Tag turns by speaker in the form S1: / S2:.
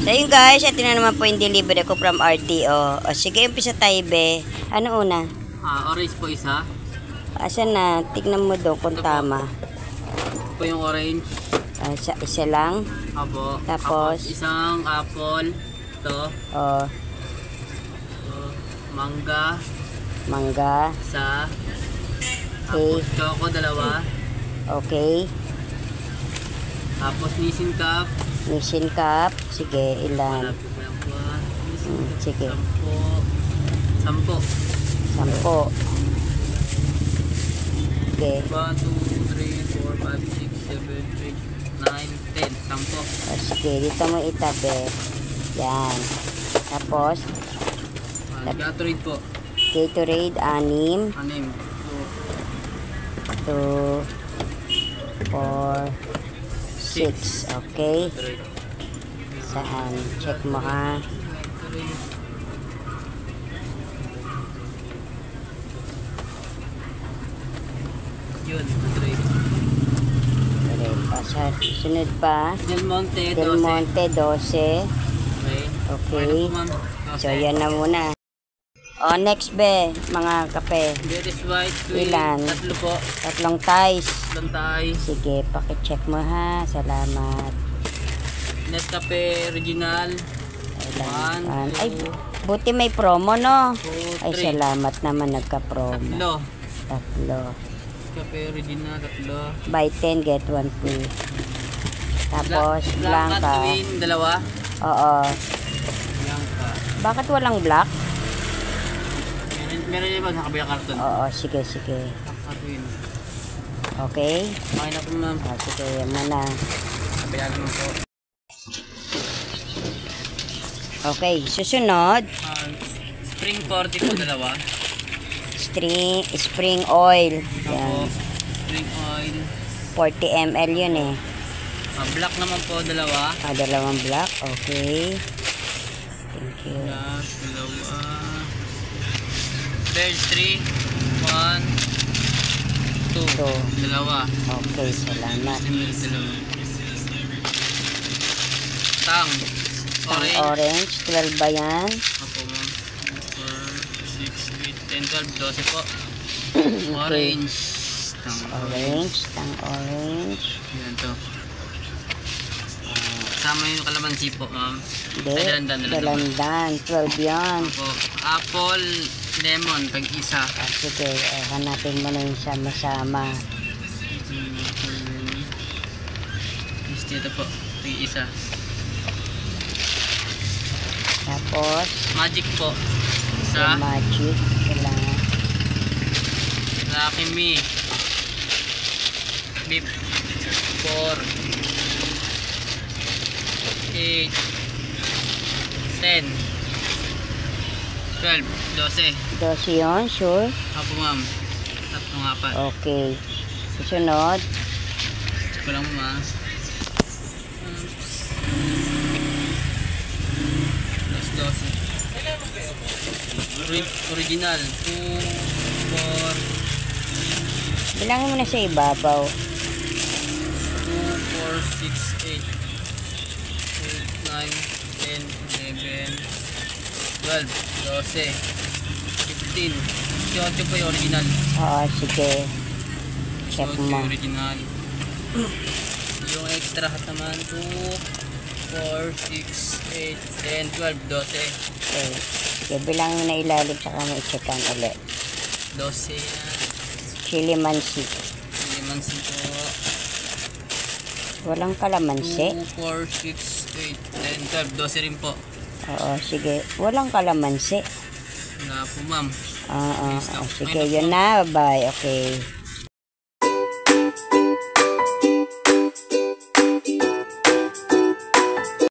S1: So yun guys, ito na naman po yung delivery ko from RTO. O sige, umpisa tayo be. Ano una?
S2: Orange po isa.
S1: Asan na? Tignan mo doon kung tama.
S2: Po yung orange.
S1: Isa lang.
S2: Apo.
S1: Tapos
S2: isang apple. Ito.
S1: Oh.
S2: Mangga.
S1: Mangga.
S2: Isa.
S1: Okay.
S2: Tapos choco, dalawa.
S1: Okay.
S2: Tapos Nissin Cup.
S1: Nissin Cup. Sige, ilan? Sige.
S2: 10.
S1: 10. Okay.
S2: 1, 2, 3, 4, 5, 6, 7, 8, 9, 10. 10.
S1: Sige, dito mo itabi. Yan. Tapos
S2: Gatorade po.
S1: Gatorade, 6.
S2: 6.
S1: 2, 4, 6. Okay. Saan? Check mo ha.
S2: Yun, Gatorade.
S1: Sunod pa.
S2: Del Monte, 12.
S1: Del Monte, 12.
S2: Okay.
S1: Okay. So, yan na muna. O, next be, mga kape.
S2: Beres White, Queen.
S1: Ilan?
S2: 3 po.
S1: 3 ties.
S2: 3 ties.
S1: Sige, pakicheck mo ha. Salamat.
S2: Nescafe Original.
S1: Ilan?
S2: 1, 2,
S1: Ay, buti may promo, no?
S2: 2,
S1: Ay,
S2: 3.
S1: salamat naman nagka-promo.
S2: 3.
S1: 3.
S2: Nescafe Original, 3.
S1: Buy 10, get 1 free. Tapos, Blanca.
S2: Queen, 2.
S1: Oo.
S2: Blanca.
S1: Bakit walang black?
S2: Meron niya ba sa kabilang karton?
S1: Oo, sige, sige.
S2: Queen.
S1: Okay?
S2: Okay na po ma'am.
S1: Sige, yan muna.
S2: Kabilang naman po.
S1: Okay, susunod.
S2: Spring 40 po, 2.
S1: Spring oil. Yan.
S2: Spring oil.
S1: 40 ml yun eh.
S2: Black naman po, 2.
S1: 2 black. Okay. Thank you.
S2: Black, 2. Birds 3. 1, 2. 2.
S1: Okay, salamat.
S2: Tang.
S1: Orange. 12 ba yan?
S2: Opo ma'am. 4, 6, 8, 10, 12, 12 po.
S1: Okay.
S2: Orange.
S1: Tang orange.
S2: Yan to. Kasama yung kalamansi po ma'am.
S1: Hindi. Dalandan. 12 yan.
S2: Opo. Apple, lemon, tag-isa.
S1: Sige, hanapin mo na yung sama-sama.
S2: Dito po, tag-isa.
S1: Tapos,
S2: Magic po. Isa.
S1: Magic. Kailangan.
S2: Lucky Me. Beep. 4. 8. 10. 12. 12.
S1: 12 yun, sure?
S2: Apo ma'am. 3, 4.
S1: Okay. Susunod.
S2: Check ko lang ma'am. Original 2, 4.
S1: Bilangin mo na sa ibabaw.
S2: 2, 4, 6, 8, 9, 10, 11, 12, 12, 15, 18 po yung original.
S1: Oo, sige. Check mo.
S2: Original. Yung extra hat naman 2, 4, 6, 8, 10, 12, 12.
S1: Okay. Sige, bilangin mo na ilalim saka mo i-checkan ulit.
S2: 12 yan.
S1: Chili mansi.
S2: Limansi po.
S1: Walang kalamansi?
S2: 2, 4, 6, 8, 10, 12. 12 rin po.
S1: Oo, sige. Walang kalamansi.
S2: Wala po ma'am.
S1: Oo, sige. Yun na. Bye. Okay.